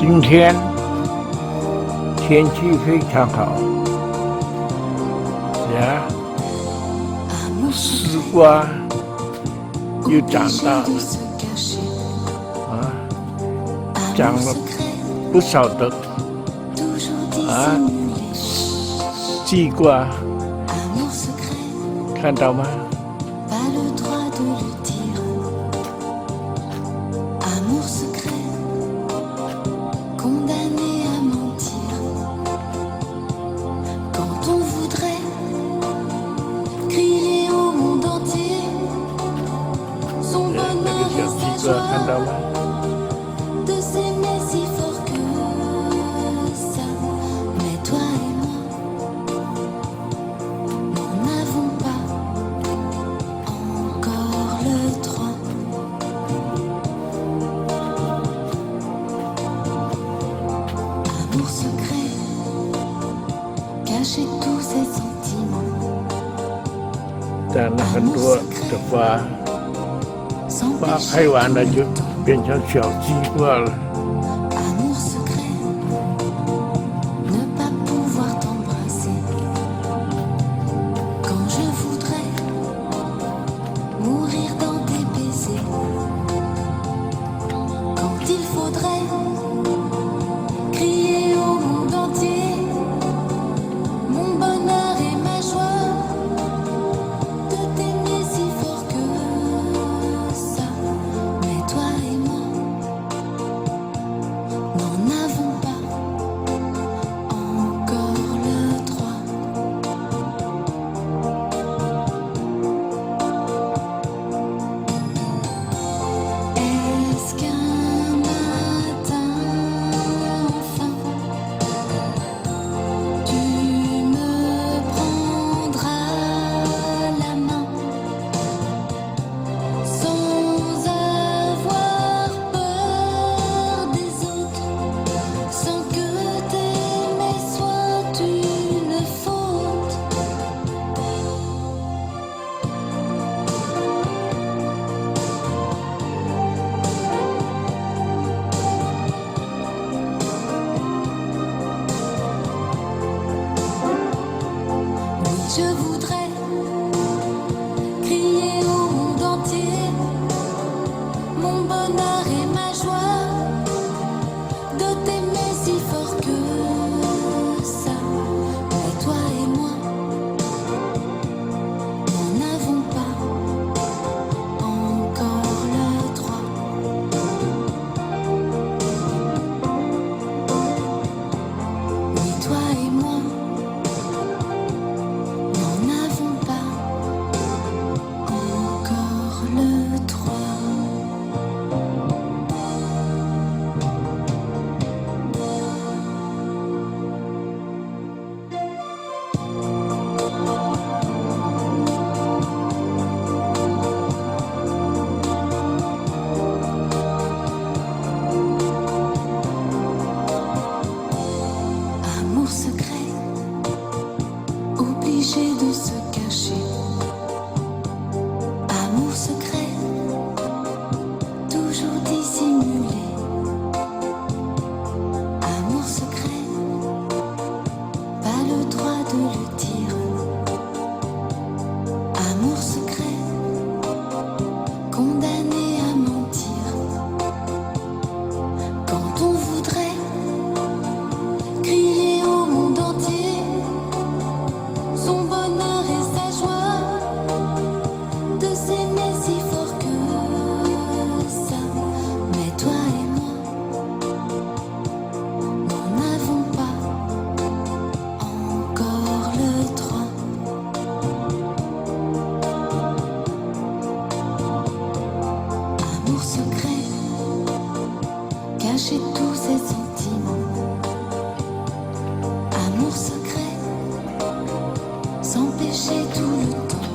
今天天气非常好，呀，丝瓜又长大了，长了不少的西瓜，看到吗？看到吗？长了很多的花，花开完了就变成小西瓜了。Je voudrais crier au monde entier mon bonheur et ma joie, de t'aimer si fort que ça. Mais toi et moi n'en avons pas encore le droit. Mais toi et moi secret, obligé de se cacher. Amour secret, toujours dissimulé. Amour secret, pas le droit de le dire. Amour secret, condamné à mentir. Quand on voudrait crier au monde entier son bonheur et sa joie, de s'aimer si fort que ça. Mais toi et moi n'en avons pas encore le droit. Amour secret, cacher tous ses sentiments. Amour secret, s'empêcher tout le temps.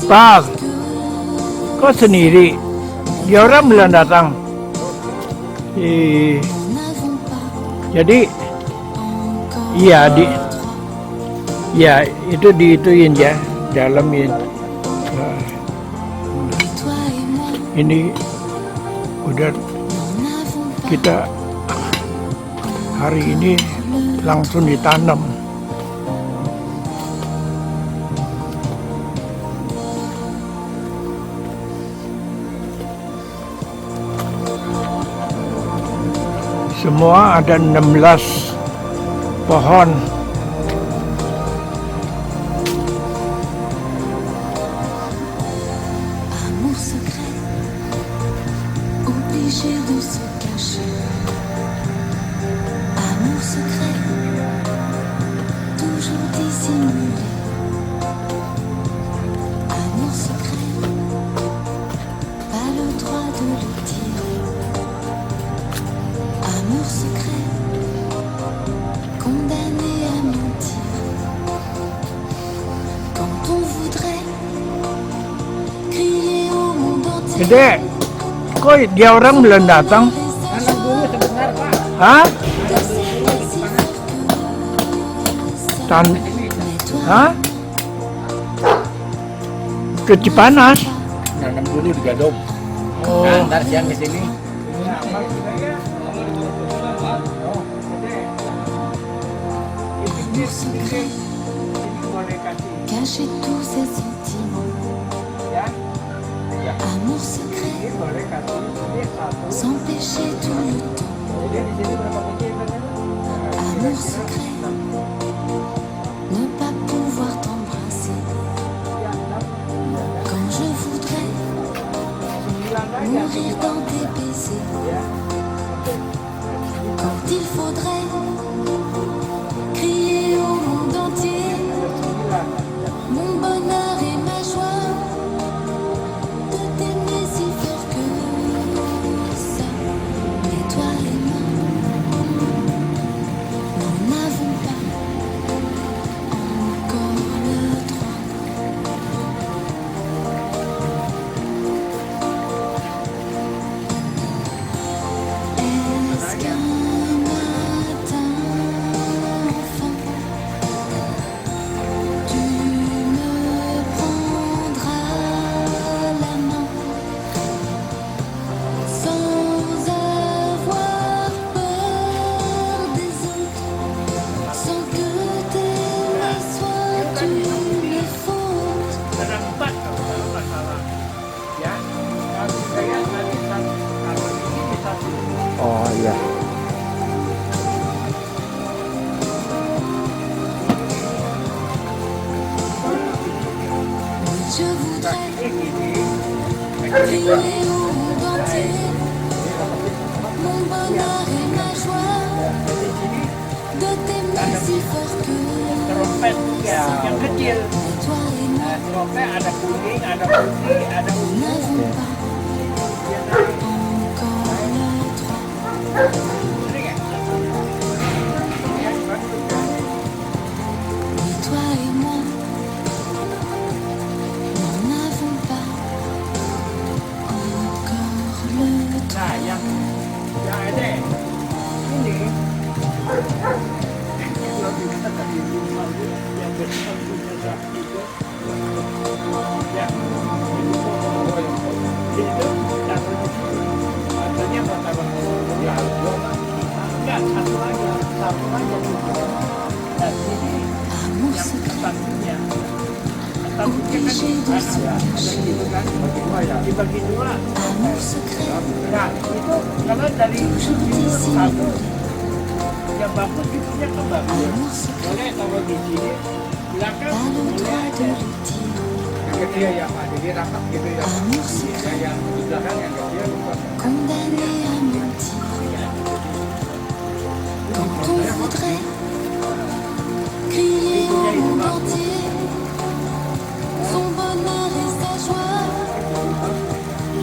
Pak, fort que kau sendiri. Dia orang bilang datang. nous n'avons pas Jadi, encore iya di, le droit. ya itu diituin ya, dalamin. Et toi et moi, Ini udah nous n'avons pas kita hari ini langsung ditanam. Semua ada 16 pohon. amour secret, obligé de se cacher. Amour secret, toujours dissimulé. Amour secret, pas le droit de le dire. Amour secret, condamné à mentir. Quand on voudrait crier au monde entier. Gede, kok dia orang belum datang? Anak dulu sebentar Pak. Hah? Tan, hah? Ke Cipanas? Nanam dulu di Gadong. Oh. Nah, ntar siang ke sini. Amour secret, cacher tous ses sentiments. Amour secret, s'empêcher tout le temps. Amour secret, ne pas pouvoir t'embrasser. Quand je voudrais mourir dans tes baisers. Quand il faudrait crier au monde entier mon bonheur et ma joie de t'aimer si fort que ça. Mais toi et moi, nous n'avons pas encore le droit. Est-ce qu'un matin, enfant, tu me prendras la main sans avoir peur des autres, sans que tes mains soient une faute. Oh iya. Je voudrais crier au monde entier mon bonheur et ma joie de t'aimer si fort que Trompet yang kecil. mais toi et moi Trompet ada kuning, ada putih, ada nous ungu. n'avons pas encore le droit. Mais toi et moi nous n'avons pas encore le droit. Nah, yang ada ini. Yang besar punya satu itu. Yang itu katanya martabak ya. Enggak, satu aja. Dan ini Amour yang secret, satunya. obligé de se cacher. Dibagi dua. Amour secret, Nah, itu kalau dari toujours satu dissimulé. yang bagus itunya ke bagus. Amour secret, Boleh taruh di sini. Silakan pas le boleh droit de aja. le dire. Kecil yang ada di rapat gitu ya. Amour secret, Yang di belakang yang kecil. condamné à mentir. Quand on voudrait crier au monde entier son bonheur et sa joie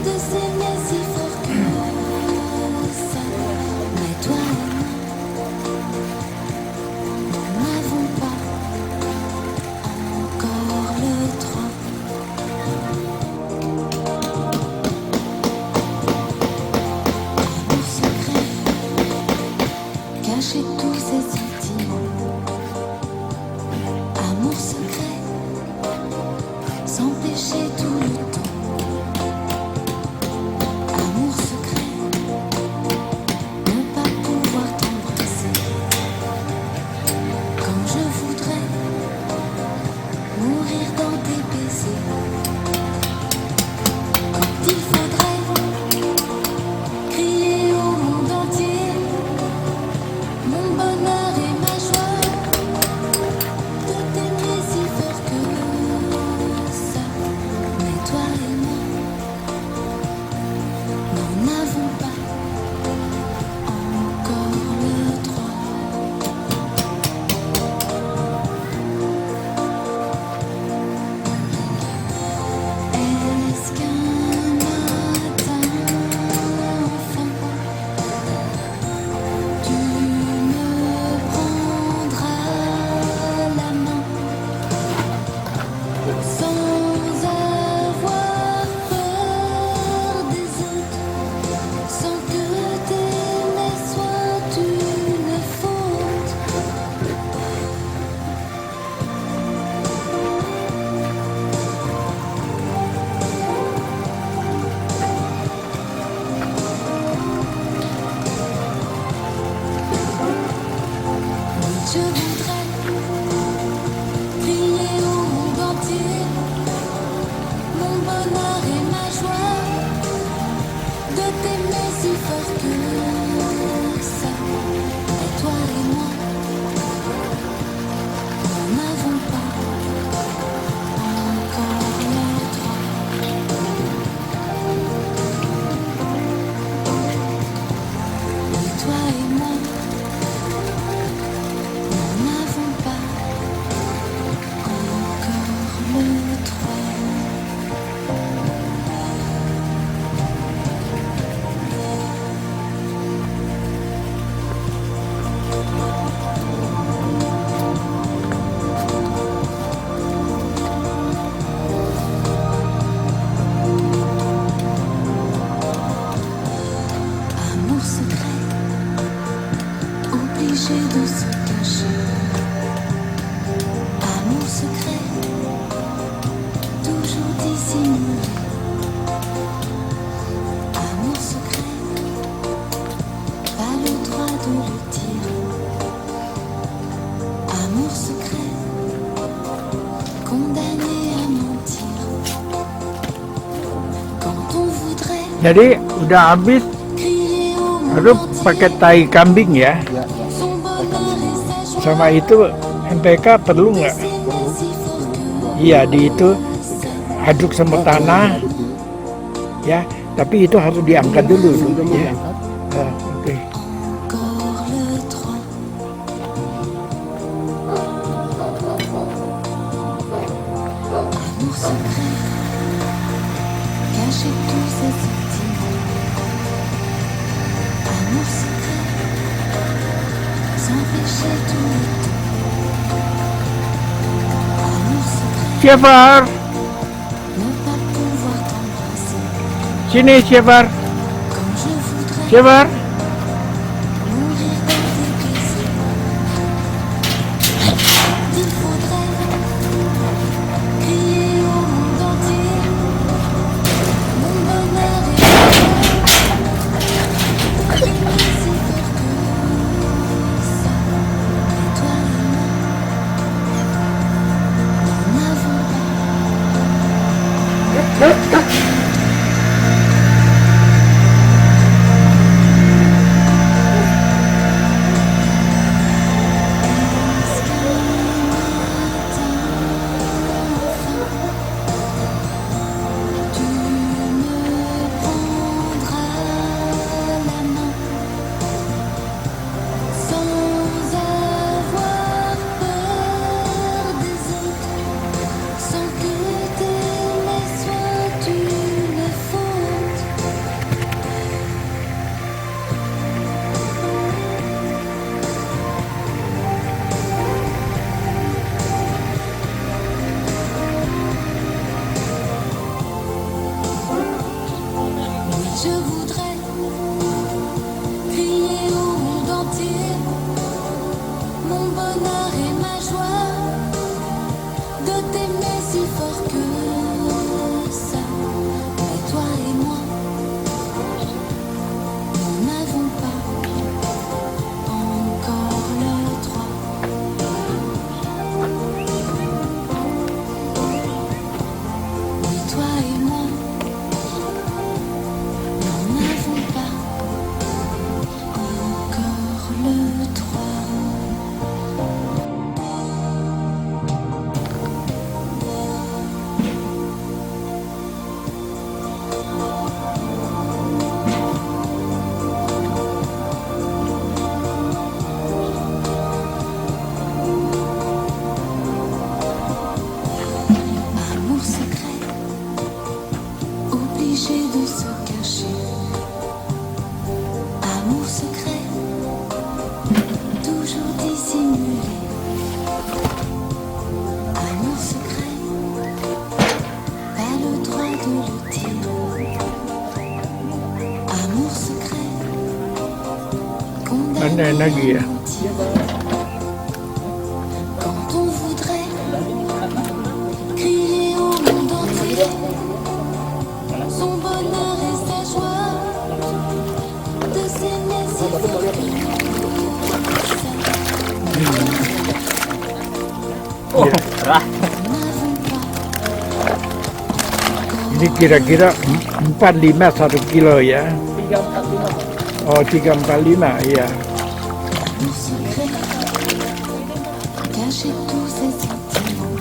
de s'aimer si fort que ça. Mais toi et moi, nous n'avons pas encore le droit. s'empêcher tout le temps. Amour secret, ne pas pouvoir t'embrasser quand je voudrais mourir dans tes baisers. Quand il faudrait crier au monde entier mon bonheur et ma joie de t'aimer si fort que ça. Mais toi et moi, nous n'avons pas encore le droit. Est-ce qu'un matin, enfin, tu me prendras la main sans avoir peur des autres, sans que t'aimer soit une faute? Je voudrais crier au monde entier mon bonheur et ma joie de t'aimer si fort que ça. Mais toi et moi, nous n'avons pas encore le droit. Mais toi et moi, nous n'avons pas encore le droit. Amour secret, obligé de se cacher. Amour secret, toujours dissimulé. Amour secret, pas le droit de le dire. Amour secret, condamné à mentir. Quand on voudrait Jadi udah habis, crier au harus monde pakai entier tai kambing ya. Ya, ya. son bonheur et sa joie Sama itu MPK perlu nggak? de s'aimer si fort que Iya, di itu ça. aduk sama tanah ya, tapi itu harus diangkat dulu Udah mau ya. diangkat. Oke. Encore le droit. Amour secret, cacher tous ses sentiments. Amour secret, s'empêcher tout le temps. Amour secret, Syafar, ne pas pouvoir t'embrasser sini Syafar, comme je voudrais Syafar. mourir dans tes baisers. Il faudrait crier au monde entier mon bonheur et ma joie de t'aimer si fort que ça. Mais toi et moi, nous n'avons pas encore le droit. le dire. Amour secret, นั่น condamné ไง à นักเกียร์ mentir. Quand on voudrait crier au monde entier son bonheur et sa joie, de s'aimer si fort que ça. Oh, rah. Nous n'avons pas Ini kira-kira 45 kilo ya. 345. Oh 345 ya. amour secret, cacher tous ses sentiments.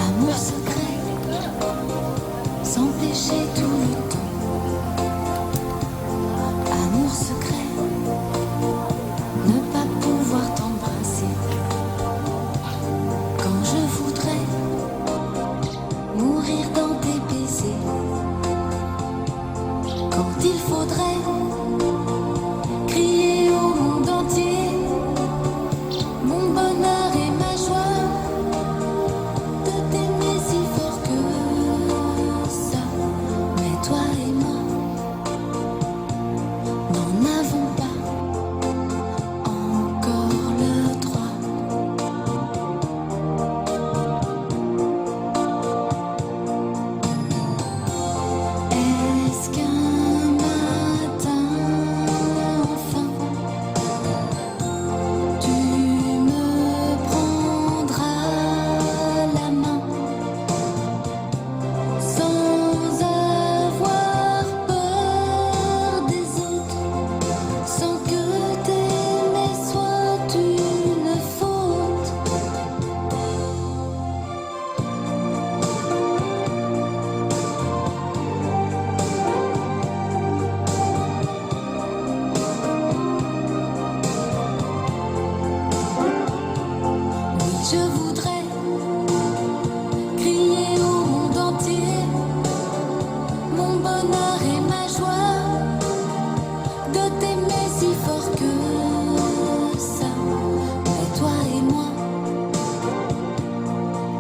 Amour secret, s'empêcher tout le temps. Amour secret, ne pas pouvoir t'embrasser. Quand je voudrais mourir dans tes baisers. Quand il faudrait crier au monde entier mon bonheur et ma joie, de t'aimer si fort que ça. Mais toi et moi n'en avons pas encore le droit. Est-ce qu'un matin enfin tu me prendras la main sans avoir peur des autres, sans que t'aimer soit une faute? Oui, je voudrais crier au monde entier mon bonheur et ma joie, de t'aimer si fort que ça. Mais toi et moi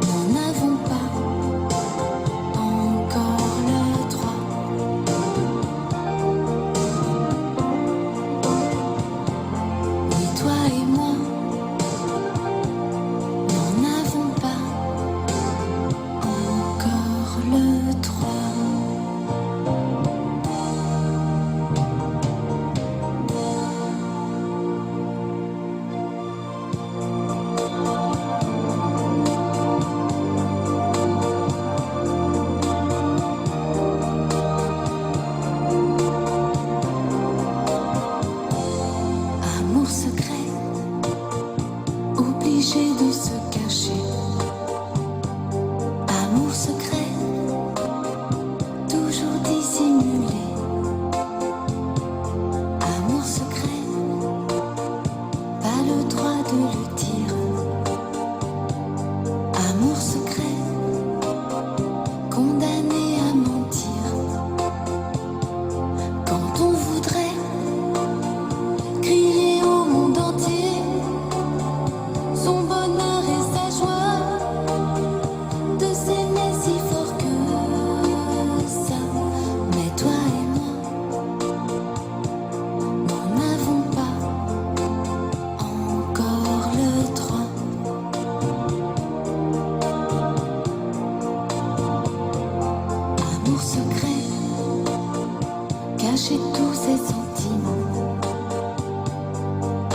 n'en avons pas encore le droit. Oui, toi et moi n'en avons pas encore le droit. Amour secret, obligé de se cacher. Amour secret, toujours dissimulé. Amour secret, pas le droit de le dire. Amour secret, condamné à mentir. Quand on voudrait crier au monde entier son bonheur et sa joie, de s'aimer si fort que ça. Mais toi et moi n'en avons pas encore le droit. Amour secret, cacher tous ses sentiments.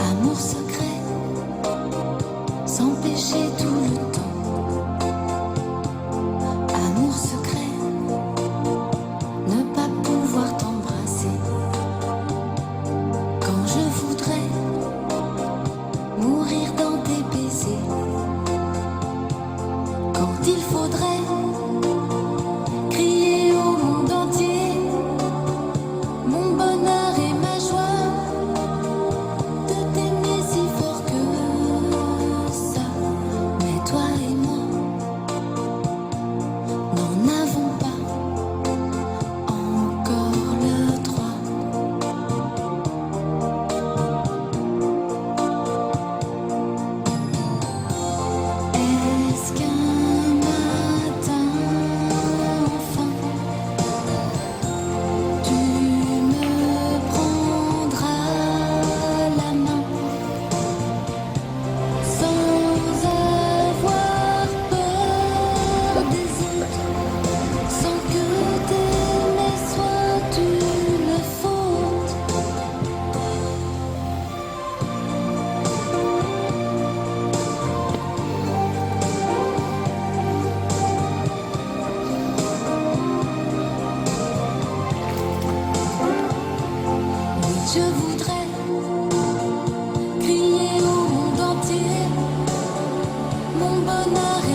Amour secret, s'empêcher tout le temps. Amour secret, ne pas pouvoir t'embrasser. Quand je voudrais mourir dans tes baisers. Quand il faudrait crier au monde entier mon bonheur et ma joie, de t'aimer si fort que ça. Mais toi et moi n'en avons pas encore le droit. Est-ce qu'un Mon bonheur